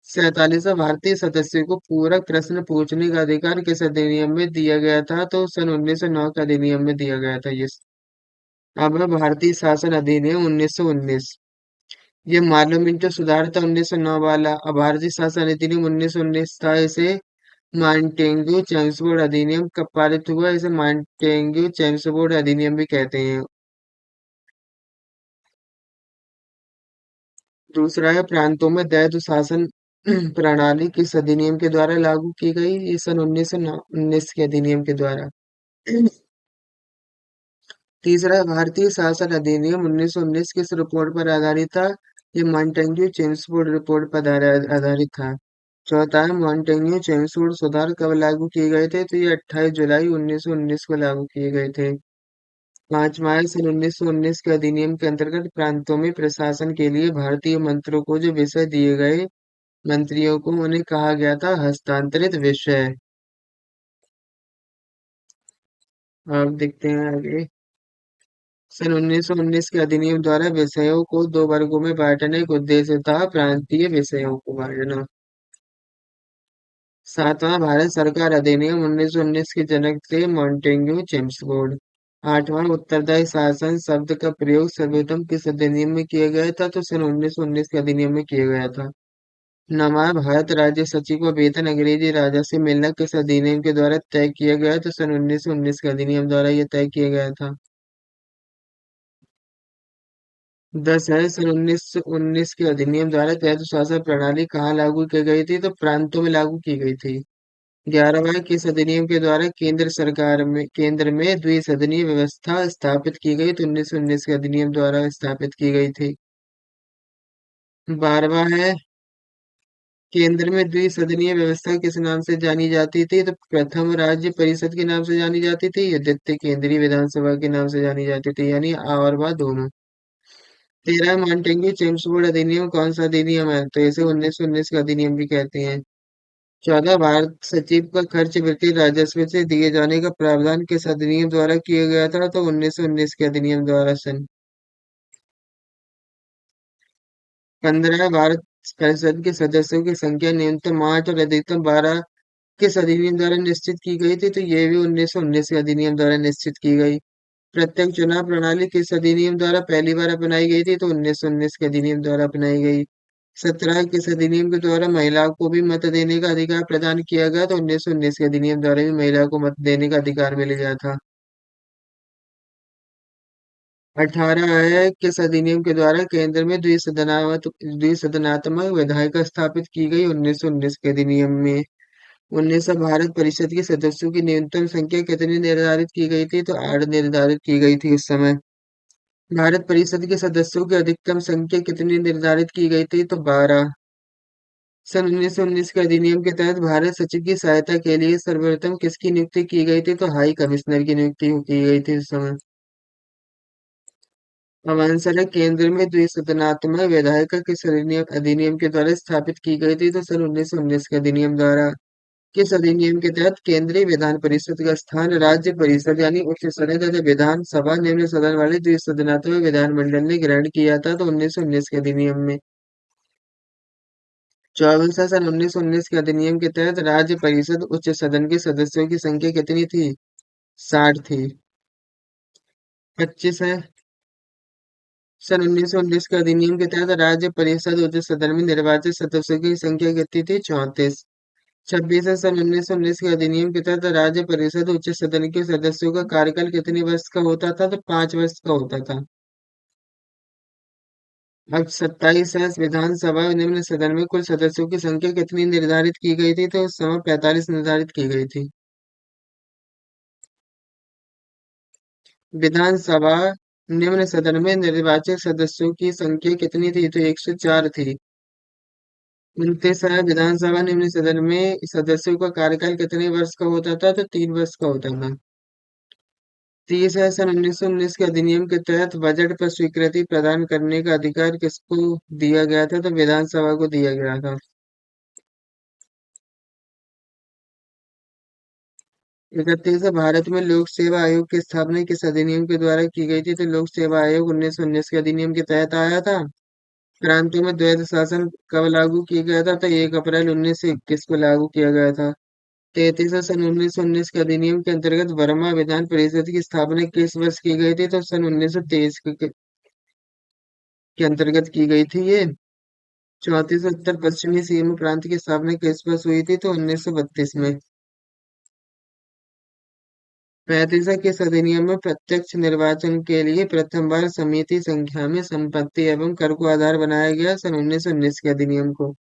S1: 47 भारतीय सदस्य को पूरक प्रश्न पूछने का अधिकार किस अधिनियम में दिया गया था? तो सन 1909 के अधिनियम में दिया गया था ये। अब है भारतीय शासन अधिनियम 1919। ये पार्लियामेंट सुधार था 1909 वाला। अब भारतीय शासन अधिनियम 1919 था। इसे मॉन्टेग्यू चेम्सफोर्ड अधिनियम कब पारित हुआ? इसे मॉन्टेग्यू चेम्सफोर्ड अधिनियम भी कहते हैं। दूसरा है प्रांतों में द्वैध शासन प्रणाली किस अधिनियम के द्वारा लागू की गई? ये सन 1919 के अधिनियम के द्वारा। तीसरा है भारतीय शासन अधिनियम 1919 किस रिपोर्ट पर आधारित था? ये मॉन्टेग्यू चेम्सफोर्ड रिपोर्ट पर आधारित था। चौथा है मॉन्टेग्यू चेम्सफोर्ड सुधार कब लागू किए गए थे? तो ये 28 जुलाई 1919 को लागू किए गए थे। पांचवा है सन 1919 के अधिनियम के अंतर्गत प्रांतों में प्रशासन के लिए भारतीय मंत्रों को जो विषय दिए गए, मंत्रियों को उन्हें कहा गया था हस्तांतरित विषय। अब देखते हैं आगे। सन 1919 के अधिनियम द्वारा विषयों को दो वर्गों में बांटने का उद्देश्य था प्रांतीय विषयों को बांटना। सातवां भारत सरकार अधिनियम 1919 के जनक थे मॉन्टेग्यू चेम्सफोर्ड। आठवां उत्तरदायी शासन शब्द का प्रयोग सर्वप्रथम किस अधिनियम में किया गया था? तो सन 1919 के अधिनियम में किया गया था। नवा भारत राज्य सचिव का वेतन अंग्रेजी राजा से मिलना किस अधिनियम के द्वारा तय किया गया? तो सन 1919 के अधिनियम द्वारा यह तय किया गया था। 10 है सन 1919 के अधिनियम द्वारा स्वायत्त शासन प्रणाली कहाँ लागू की गई थी? तो प्रांतों में लागू की गई थी। 11वां किस अधिनियम के द्वारा केंद्र में द्विसदनीय व्यवस्था स्थापित की गई? तो 1919 के अधिनियम द्वारा स्थापित की गई थी। 12वां है केंद्र में द्विसदनीय व्यवस्था किस नाम से जानी जाती थी? तो प्रथम राज्य परिषद के नाम से जानी जाती थी या द्वितीय केंद्रीय विधानसभा के नाम से जानी जाती थी, यानी आ और बा दोनों। 13 मॉन्टेग्यू चेम्सफोर्ड अधिनियम कौन सा अधिनियम है? तो इसे 1919 का अधिनियम भी कहते हैं। 14 भारत सचिव का खर्च वृत्ति राजस्व से दिए जाने का प्रावधान किस अधिनियम द्वारा किया गया था? तो 1919 के अधिनियम द्वारा सन। 15 भारत परिषद के सदस्यों की संख्या न्यूनतम 8 और अधिकतम 12 किस अधिनियम द्वारा निश्चित की गई थी? तो ये भी 1919 के अधिनियम द्वारा निश्चित की गई। प्रत्यक्ष चुनाव प्रणाली किस अधिनियम द्वारा पहली बार अपनाई गई थी? तो 1919 के अधिनियम द्वारा अपनाई गई। 17 किस अधिनियम के द्वारा महिलाओं को भी मत देने का अधिकार प्रदान किया गया? तो 1919 के अधिनियम द्वारा भी महिलाओं को मत देने का अधिकार मिल गया था। 18 है, किस अधिनियम के द्वारा केंद्र में द्विसदनात्मक विधायिका स्थापित की गई? 1919 के अधिनियम में। 19 भारत परिषद के सदस्यों की न्यूनतम संख्या कितनी निर्धारित की गई थी? तो 8 निर्धारित की गई थी उस समय। भारत परिषद के सदस्यों की अधिकतम संख्या कितनी निर्धारित की गई थी? तो 12। सन 1919 के अधिनियम के तहत भारत सचिव की सहायता के लिए सर्वप्रथम किसकी नियुक्ति की गई थी? तो हाई कमिश्नर की नियुक्ति की गई थी उस समय। अब आंसर है, केंद्र में द्विसदनात्मक विधायिका किस अधिनियम के द्वारा स्थापित की गई थी? तो सन 1919 के अधिनियम द्वारा। किस अधिनियम के तहत केंद्रीय विधान परिषद का स्थान राज्य परिषद यानी उच्च सदन तथा विधान सभा निम्न सदन वाले द्विसदनात्मक विधानमंडल ने ग्रहण किया था? तो 1919 के अधिनियम में। 24 सन 1919 के अधिनियम के तहत राज्य परिषद उच्च सदन के सदस्यों की संख्या कितनी थी? 60 थी। 25 है, सन 1919 के अधिनियम के तहत राज्य परिषद उच्च सदन में निर्वाचित सदस्यों की संख्या कितनी थी? 34। 26 है, सन 1919 के अधिनियम के तहत राज्य परिषद उच्च सदन के सदस्यों का कार्यकाल कितने वर्ष का होता था? तो 5 वर्ष का होता था। अब 27 है, विधानसभा निम्न सदन में कुल सदस्यों की संख्या कितनी निर्धारित की गई थी? तो उस समय 45 निर्धारित की गई थी। विधानसभा निम्न सदन में निर्वाचित सदस्यों की संख्या कितनी थी? तो 104 थी। 29 है, विधानसभा निम्न सदन में सदस्यों का कार्यकाल कितने वर्ष का होता था? तो 3 वर्ष का होता था। 30 है, सन 1919 के अधिनियम के तहत बजट पर स्वीकृति प्रदान करने का अधिकार किसको दिया गया था? तो विधानसभा को दिया गया था। 31 है, भारत में लोक सेवा आयोग की स्थापना किस अधिनियम के द्वारा की गई थी? तो लोक सेवा आयोग 1919 के अधिनियम के तहत आया था। प्रांतों में द्वैध शासन कब लागू किया गया था? तो 1 अप्रैल 1921 को लागू किया गया था। 33 सन 1919 के अधिनियम के अंतर्गत वर्मा विधान परिषद की स्थापना किस वर्ष की गई थी? तो सन 1923 के अंतर्गत की गई थी ये। 34 उत्तर पश्चिमी सीमा प्रांत की स्थापना किस वर्ष हुई थी? तो 1932 में। 35 किस अधिनियम में प्रत्यक्ष निर्वाचन के लिए प्रथम बार समिति संख्या में संपत्ति एवं कर को आधार बनाया गया? सन 1919 के अधिनियम को।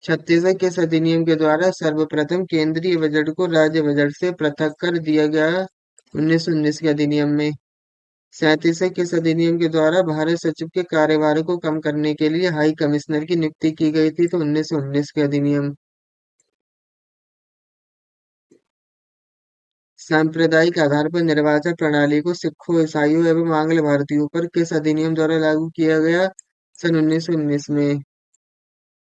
S1: 36 किस अधिनियम के द्वारा सर्वप्रथम केंद्रीय बजट को राज्य बजट से पृथक कर दिया गया? 1919 के अधिनियम में। 37 किस अधिनियम के द्वारा भारत सचिव के कार्यभार को कम करने के लिए हाई कमिश्नर की नियुक्ति की गई थी? तो 1919 के अधिनियम। सांप्रदायिक आधार पर निर्वाचन प्रणाली को सिखों, ईसाइयों एवं आंग्ल भारतीयों पर किस अधिनियम द्वारा लागू किया गया? सन 1919 में।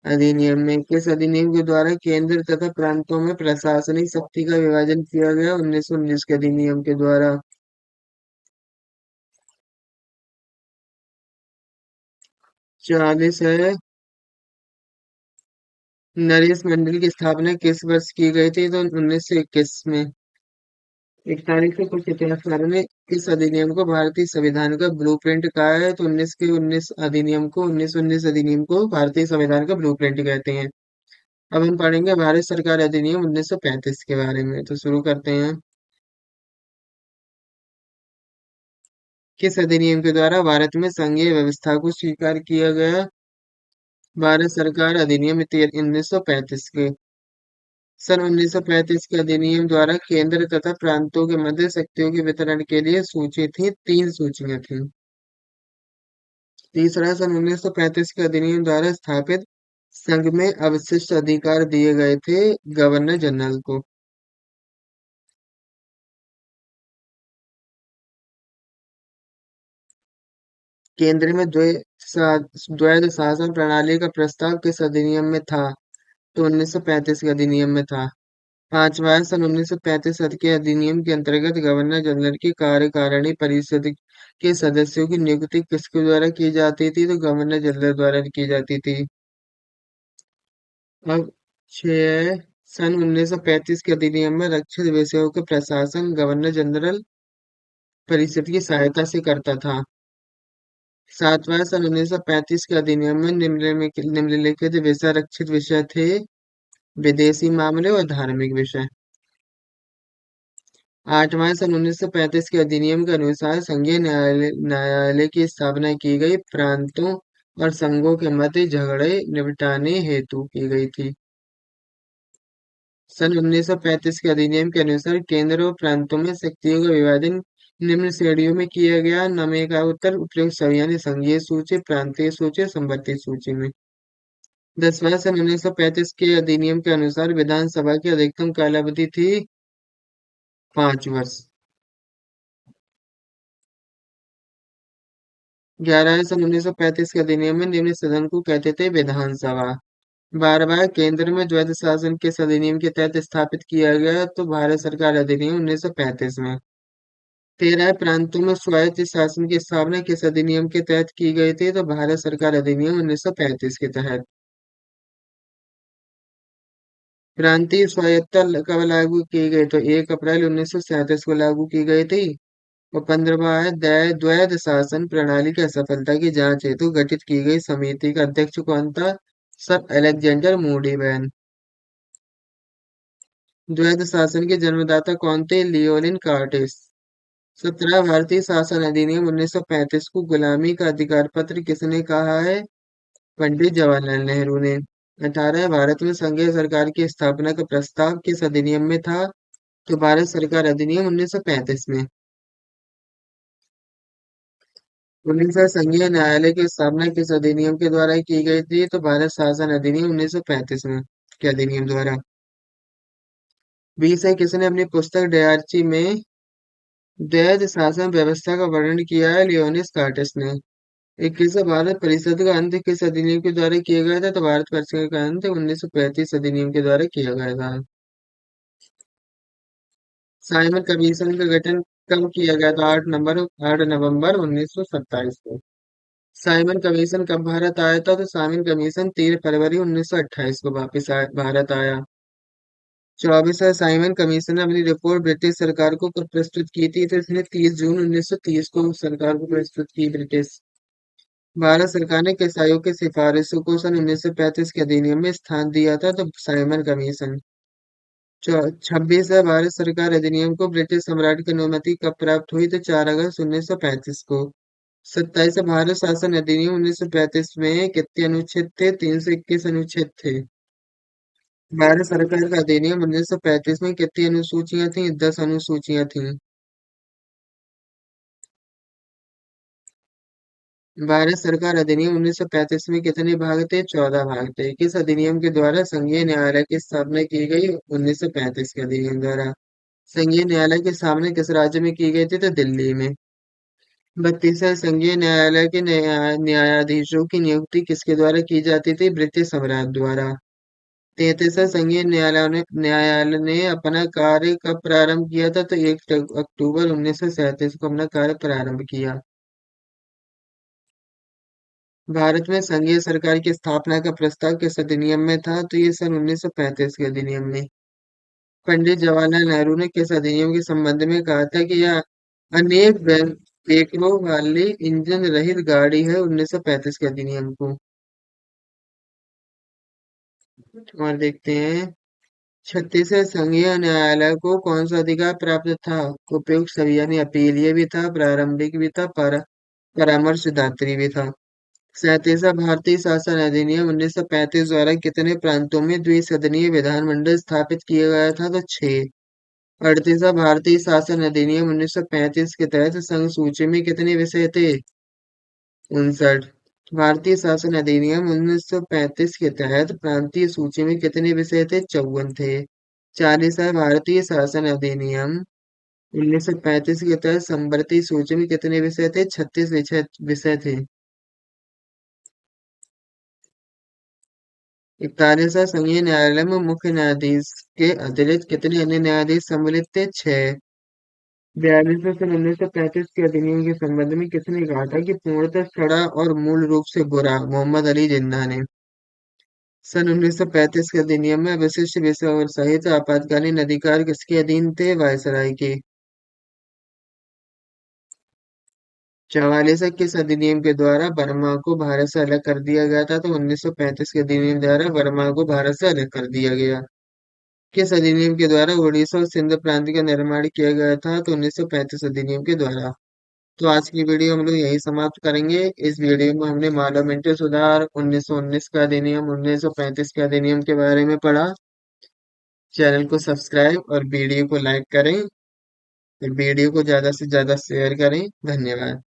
S1: अधिनियम में किस अधिनियम के द्वारा केंद्र तथा प्रांतों में प्रशासनिक शक्ति का विभाजन किया गया? 1919 के अधिनियम के द्वारा। 44 है, नरेश मंडल की स्थापना किस वर्ष की गई थी? तो 1921 में। 41 से कुछ इतिहासकारों ने इस अधिनियम को भारतीय संविधान का ब्लूप्रिंट कहा है? तो 1919 अधिनियम को भारतीय संविधान का ब्लूप्रिंट कहते हैं। अब हम पढ़ेंगे भारत सरकार अधिनियम 1935 के बारे में, तो शुरू करते हैं। किस अधिनियम के द्वारा भारत में संघीय व्यवस्था को स्वीकार किया गया? भारत सरकार अधिनियम 1935 के। सन 1935 के अधिनियम द्वारा केंद्र तथा प्रांतों के मध्य शक्तियों के वितरण के लिए सूची थी, 3 सूचियां थीं। तीसरा, सन 1935 के अधिनियम द्वारा स्थापित संघ में अवशिष्ट अधिकार दिए गए थे गवर्नर जनरल को। केंद्र में द्वैध शासन प्रणाली का प्रस्ताव किस अधिनियम में था? तो 1935 के अधिनियम में था। पांचवा, सन 1935 के अधिनियम के अंतर्गत गवर्नर जनरल की कार्यकारिणी परिषद के सदस्यों की नियुक्ति किसके द्वारा की जाती थी? तो गवर्नर जनरल द्वारा की जाती थी। अब 6, सन 1935 के अधिनियम में रक्षित विषयों के प्रशासन गवर्नर जनरल परिषद की सहायता से करता था। 7वां, सन 1935 के अधिनियम में निम्नलिखित विषय रक्षित विषय थे: विदेशी मामले और धार्मिक विषय। 8वां सन 1935 के अधिनियम के अनुसार संघीय न्यायालय की स्थापना की गई, प्रांतों और संघों के मध्य झगड़े निपटाने हेतु की गई थी। सन 1935 के अधिनियम के अनुसार केंद्र और प्रांतों में शक्तियों का विभाजन निम्न श्रेणियों में किया गया। नमे का उत्तर उपयुक्त सभी यानी संघीय सूची, प्रांतीय सूची, संवर्ती सूची में। 10वां सन 1935 के अधिनियम के अनुसार विधानसभा की अधिकतम कालावधि थी 5 वर्ष। 11 सन 1935 के अधिनियम में निम्न सदन को कहते थे विधानसभा। 12वां केंद्र में द्वैध शासन किस अधिनियम के तहत स्थापित किया गया, तो भारत सरकार अधिनियम 1935 में। 13 प्रांतों में स्वायत्त शासन की स्थापना किस अधिनियम के तहत की गई थी, तो भारत सरकार अधिनियम 1935 के तहत। प्रांतीय स्वायत्तता कब लागू की गई, तो 1 अप्रैल 1937 को लागू की गई थी। और 15वां है द्वैध शासन प्रणाली की असफलता की जांच हेतु गठित की गई समिति का अध्यक्ष कौन था, सर अलेक्जेंडर मूडीमैन। द्वैध शासन के जन्मदाता कौन थे, लियोनिड कार्टेस। 17 भारतीय शासन अधिनियम 1935 को गुलामी का अधिकार पत्र किसने कहा है, पंडित जवाहरलाल नेहरू ने। 18 भारत में संघीय सरकार की स्थापना का प्रस्ताव किस अधिनियम में था, तो भारत सरकार अधिनियम 1935 में। 19 संघीय न्यायालय की स्थापना किस अधिनियम के द्वारा की गई थी, तो भारत शासन अधिनियम 1935 में के अधिनियम द्वारा। 20 है किसने अपनी पुस्तक डयार्ची में द्वैध शासन व्यवस्था का वर्णन किया है, लियोनिस कार्टेस ने। 21 भारत परिषद का अंत किस अधिनियम के द्वारा किया गया था, तो भारत परिषद का अंत 1935 अधिनियम के द्वारा किया गया था। साइमन कमीशन का गठन कब किया गया था, 8 नवंबर 1927 को। साइमन कमीशन कब भारत आया था, तो साइमन कमीशन 3 फरवरी 1928 को वापस भारत आया। 24 साइमन कमीशन ने अपनी रिपोर्ट ब्रिटिश सरकार को कब प्रस्तुत की थी, तो इसने 30 जून 1930 को सरकार को प्रस्तुत की ब्रिटिश। भारत सरकार ने किस आयोग की सिफारिशों को सन 1935 के अधिनियम में स्थान दिया था, तो साइमन कमीशन। 26 भारत सरकार अधिनियम को ब्रिटिश सम्राट की अनुमति कब प्राप्त हुई, तो 4 अगस्त 1935 को। 27 भारत शासन अधिनियम 1935 में कितने अनुच्छेद थे, 321 अनुच्छेद थे। भारत सरकार का अधिनियम 1935 में कितनी अनुसूचियां थीं, 10 अनुसूचियां थीं। भारत सरकार अधिनियम 1935 में कितने भाग थे, 14 भाग थे। किस अधिनियम के द्वारा संघीय न्यायालय की स्थापना की गई, 1935 के अधिनियम द्वारा। संघीय न्यायालय की स्थापना किस राज्य में की गई थी, तो दिल्ली में। 32 संघीय न्यायालय के न्यायाधीशों की नियुक्ति किसके द्वारा की जाती थी, ब्रिटिश सम्राट द्वारा। 33 संघीय न्यायालय ने अपना कार्य कब प्रारंभ किया था, तो 1 अक्टूबर 1937 को अपना कार्य प्रारंभ किया। भारत में संघीय सरकार की स्थापना का प्रस्ताव किस अधिनियम में था, तो ये सन 1935 के अधिनियम में। पंडित जवाहरलाल नेहरू ने किस अधिनियम के संबंध में कहा था कि यह अनेक ब्रेकों वाली इंजन रहित गाड़ी है, 1935 के अधिनियम को। और देखते हैं 36 संघीय न्यायालय को कौन सा अधिकार प्राप्त था, उपयुक्त सभी यानी अपीलीय भी था, प्रारंभिक भी था, परामर्शदात्री भी था। 37 भारतीय शासन अधिनियम 1935 द्वारा कितने प्रांतों में द्विसदनीय विधानमंडल स्थापित किया गया था, तो 6। 38 भारतीय शासन अधिनियम 1935 के तहत संघ सूची में कितने विषय थे, 59। भारतीय शासन अधिनियम 1935 के तहत प्रांतीय सूची में कितने विषय थे, 54 थे। 40 भारतीय शासन अधिनियम 1935 के तहत संवर्ती सूची में कितने विषय थे, 36 विषय थे। 41 संघीय न्यायालय में मुख्य न्यायाधीश के अतिरिक्त कितने अन्य न्यायाधीश सम्मिलित थे, 6। 42 सन 1935 के अधिनियम के संबंध में किसने कहा था कि पूर्णतः सड़ा और मूल रूप से बुरा, मोहम्मद अली जिन्ना ने। सन 1935 के अधिनियम में विशिष्ट विषय और सहित आपातकालीन अधिकार किसके अधीन थे, वायसराय के। 44 किस अधिनियम के द्वारा बर्मा को भारत से अलग कर दिया गया था, तो 1935 के अधिनियम द्वारा बर्मा को भारत से अलग कर दिया गया। किस अधिनियम के द्वारा उड़ीसा और सिंध प्रांत का निर्माण किया गया था? तो 1935 अधिनियम के द्वारा। तो आज की वीडियो हम लोग यही समाप्त करेंगे। इस वीडियो में हमने मानव सुधार, 1919 का अधिनियम, 1935 के अधिनियम के बारे में पढ़ा। चैनल को सब्सक्राइब और वीडियो को लाइक करें और वीडियो को ज्यादा से ज्यादा शेयर करें। धन्यवाद।